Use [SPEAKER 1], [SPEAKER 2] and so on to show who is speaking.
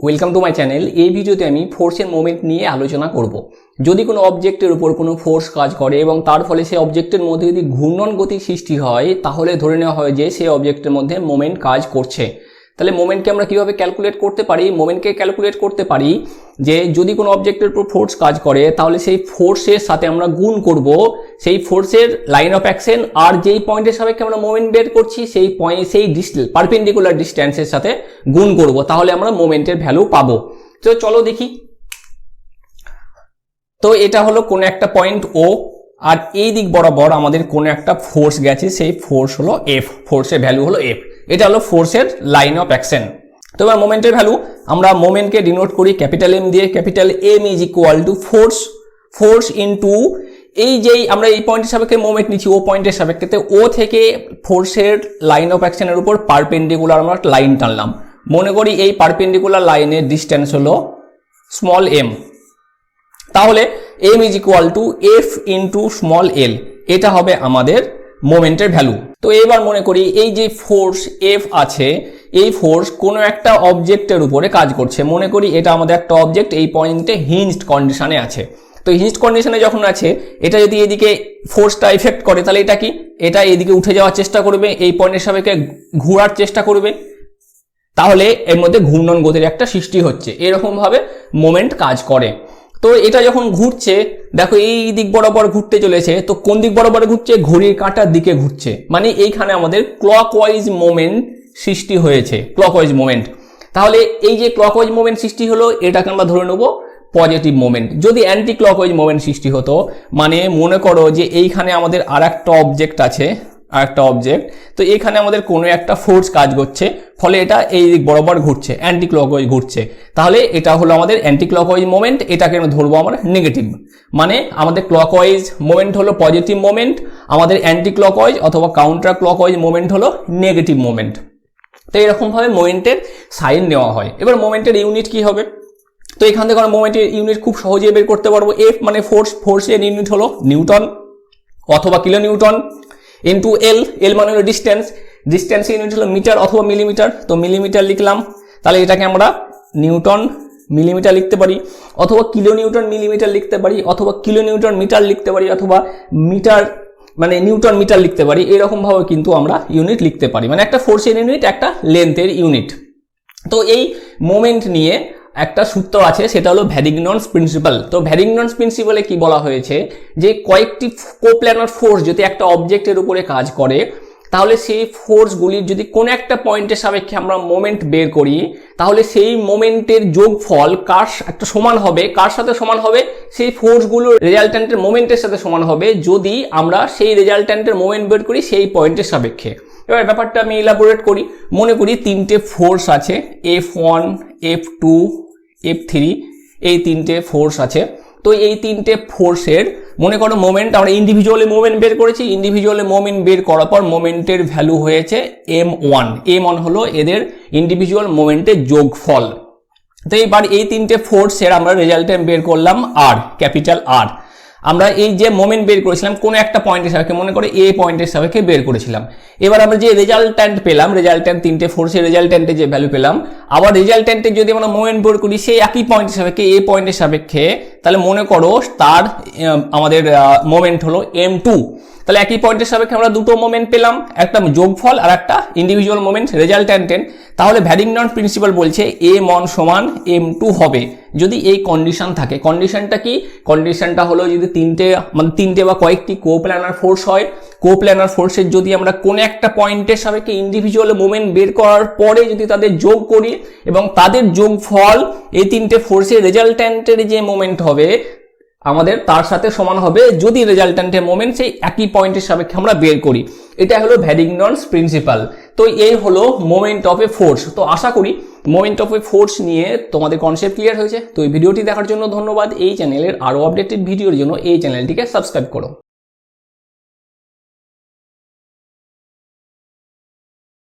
[SPEAKER 1] Welcome to my channel. এই ভিডিওতে আমি ফোর্সের মোমেন্ট নিয়ে আলোচনা করব। যদি কোনো অবজেক্টের উপর কোনো ফোর্স কাজ করে এবং তার ফলে সেই অবজেক্টের মধ্যে যদি ঘূর্ণন গতি সৃষ্টি হয়, তাহলে ধরে নেওয়া হয় যে সেই অবজেক্টের মধ্যে মোমেন্ট কাজ করছে। তাহলে মোমেন্টকে আমরা কিভাবে ক্যালকুলেট করতে পারি? মোমেন্টকে ক্যালকুলেট করতে পারি যে যদি কোনো অবজেক্টের উপর ফোর্স কাজ করে, তাহলে সেই ফোর্সের সাথে আমরা গুণ করব সেই ফোর্সের লাইন অফ অ্যাকশন, আর যেই পয়েন্টের সাপেক্ষে আমরা মোমেন্ট বের করছি সেই পয়েন্ট, সেই পারপেন্ডিকুলার ডিস্টেন্সের সাথে গুণ করব, তাহলে আমরা মোমেন্টের ভ্যালু পাবো। তো চলো দেখি। তো এটা হলো কোনো একটা পয়েন্ট ও, আর এই দিক বরাবর আমাদের কোনো একটা ফোর্স গেছে, সেই ফোর্স হলো এফ, ফোর্সের ভ্যালু হলো এফ। এটা হলো ফোর্সের লাইন অফ অ্যাকশন। তো এবার মোমেন্টের ভ্যালু, আমরা মোমেন্টকে ডিনোট করি ক্যাপিটাল এম দিয়ে। Capital M is equal to force into এই যেই আমরা এই পয়েন্টের সাপেক্ষে মোমেন্ট নিচ্ছি ও পয়েন্টের সাপেক্ষে, ও থেকে ফোর্সের লাইন অফ অ্যাকশনের উপর পারপেন্ডিকুলার আমরা লাইন টানলাম। মনে করি এই পারপেন্ডিকুলার লাইনের ডিস্টেন্স হলো স্মল এম, তাহলে M is equal to F into small L, এটা হবে আমাদের মোমেন্টের ভ্যালু। তো এবার মনে করি এই যে ফোর্স এফ আছে, এই ফোর্স কোনো একটা অবজেক্টের উপরে কাজ করছে। মনে করি এটা আমাদের একটা অবজেক্ট এই পয়েন্টে হিঞ্জড কন্ডিশনে আছে। তো হিঞ্জড কন্ডিশনে যখন আছে, এটা যদি এদিকে ফোর্সটা এফেক্ট করে, তাহলে এটা কি, এটা এদিকে উঠে যাওয়ার চেষ্টা করবে, এই পয়েন্টের সাপেক্ষে ঘোরার চেষ্টা করবে, তাহলে এর মধ্যে ঘূর্ণন গতির একটা সৃষ্টি হচ্ছে। এরকম ভাবে মোমেন্ট কাজ করে। তো এটা যখন ঘুরছে, দেখো এই দিক বরাবর ঘুরতে চলেছে, তো কোন দিক বরাবর ঘুরছে? ঘড়ির কাঁটার দিকে ঘুরছে, মানে এইখানে আমাদের ক্লকওয়াইজ মোমেন্ট সৃষ্টি হয়েছে, ক্লকওয়াইজ মোমেন্ট। তাহলে এই যে ক্লকওয়াইজ মোমেন্ট সৃষ্টি হলো, এটাকে আমরা ধরে নেব পজিটিভ মোমেন্ট। যদি অ্যান্টি ক্লকওয়াইজ মোমেন্ট সৃষ্টি হতো, মানে মনে করো যে এইখানে আমাদের আর একটা অবজেক্ট আছে, তো এখানে আমাদের কোনো একটা ফোর্স কাজ করছে, ফলে এটা এই দিক বরাবর ঘুরছে, অ্যান্টি ক্লকওয়াইজ ঘুরছে, তাহলে এটা হলো আমাদের অ্যান্টি ক্লকওয়াইজ মোমেন্ট। এটাকে আমরা ধরবো আমরা নেগেটিভ। মানে আমাদের ক্লকওয়াইজ মোমেন্ট হলো পজিটিভ মোমেন্ট, আমাদের অ্যান্টি ক্লকওয়াইজ অথবা কাউন্টার ক্লকওয়াইজ মোমেন্ট হলো নেগেটিভ মোমেন্ট। তো এরকম ভাবে মোমেন্টের সাইন নেওয়া হয়। এবার মোমেন্টের ইউনিট কি হবে? তো এখান থেকে আমরা মোমেন্টের ইউনিট খুব সহজেই বের করতে পারবো। এফ মানে ফোর্সের ইউনিট হলো নিউটন অথবা কিলো নিউটন, ইন্টু এল মানে হলো ডিস্টেন্স ইউনিট হলো মিটার অথবা মিলিমিটার। তো মিলিমিটার লিখলাম, তাহলে এটাকে আমরা নিউটন মিলিমিটার লিখতে পারি, অথবা কিলো নিউটন মিলিমিটার লিখতে পারি, অথবা কিলো নিউটন মিটার লিখতে পারি, অথবা মিটার মানে নিউটন মিটার লিখতে পারি। এরকম ভাবে কিন্তু আমরা ইউনিট লিখতে পারি, মানে একটা ফোর্সের ইউনিট, একটা লেন্থের ইউনিট। তো এই মোমেন্ট নিয়ে একটা সূত্র আছে, সেটা হলো ভ্যারিগনস প্রিন্সিপাল। তো ভ্যারিগনস প্রিন্সিপালে কি বলা হয়েছে, যে কয়েকটি কোপ্ল্যানার ফোর্স যদি একটা অবজেক্টের উপরে কাজ করে, তাহলে সেই ফোর্সগুলির যদি কোনো একটা পয়েন্টের সাপেক্ষে আমরা মোমেন্ট বের করি, তাহলে সেই মোমেন্টের যোগফল কার একটা সমান হবে, কার সাথে সমান হবে? সেই ফোর্সগুলোর রেজাল্ট্যান্টের মোমেন্টের সাথে সমান হবে, যদি আমরা সেই রেজাল্ট্যান্টের মোমেন্ট বের করি সেই পয়েন্টের সাপেক্ষে। এবার ব্যাপারটা আমি ইলাবোরেট করি। মনে করি তিনটে ফোর্স আছে, F1, F2, F3, এই তিনটে ফোর্স আছে। তো এই তিনটে ফোর্সের মনে করো মোমেন্ট আমরা ইন্ডিভিজুয়ালি মোমেন্ট বের করেছি। ইন্ডিভিজুয়ালি মোমেন্ট বের করার পর মোমেন্টের ভ্যালু হয়েছে m1 হলো এদের ইন্ডিভিজুয়াল মোমেন্টের যোগফল। তো এবার এই তিনটে ফোর্সের আমরা রেজাল্টেন্ট বের করলাম আর, ক্যাপিটাল আর। আমরা এই যে মোমেন্ট বের করেছিলাম কোনো একটা পয়েন্টের সাপেক্ষে, মনে করে এ পয়েন্টের সাপেক্ষে বের করেছিলাম। এবার আমরা যে রেজাল্ট্যান্ট পেলাম, রেজাল্ট্যান্ট তিনটে ফোর্সের রেজাল্ট্যান্টে যে ভ্যালু পেলাম, আবার রেজাল্ট্যান্টে যদি আমরা মোমেন্ট বের করি সেই একই পয়েন্টের সাপেক্ষে, এ পয়েন্টের সাপেক্ষে, তাহলে মনে করো তার আমাদের মোমেন্ট হলো m2। তাহলে একই পয়েন্টের সাপেক্ষে আমরা দুটো মোমেন্ট পেলাম, একটা যোগফল আর একটা ইন্ডিভিজুয়াল মোমেন্ট রেজাল্ট্যান্টের। তাহলে ভ্যারিগনস প্রিন্সিপাল বলছে m1 সমান m2 হবে যদি এই কন্ডিশন থাকে। কন্ডিশনটা কি? কন্ডিশনটা হলো যদি তিনটে বা কয়েকটি কোপ্ল্যানার ফোর্স হয়, কোপ্ল্যানার ফোর্সের যদি আমরা কোন একটা পয়েন্টের সাপেক্ষে ইন্ডিভিজুয়াল মোমেন্ট বের করার পরে যদি তাদের যোগ করি এবং তাদের যোগফল এই তিনটে ফোর্সের রেজাল্ট্যান্টের যে মোমেন্ট হবে আমাদের তার সাথে সমান হবে যদি রেজাল্ট্যান্টের মোমেন্ট সেই একই পয়েন্টের সাপেক্ষে আমরা বের করি। এটা হলো ভ্যারিগনস প্রিন্সিপাল। তো এই হলো মোমেন্ট অফ এ ফোর্স। তো আশা করি মোমেন্ট অফ এ ফোর্স নিয়ে তোমাদের কনসেপ্ট ক্লিয়ার হয়েছে। তো এই ভিডিওটি দেখার জন্য ধন্যবাদ। এই চ্যানেলের আরো আপডেটেড ভিডিওর জন্য এই চ্যানেলটিকে সাবস্ক্রাইব করো।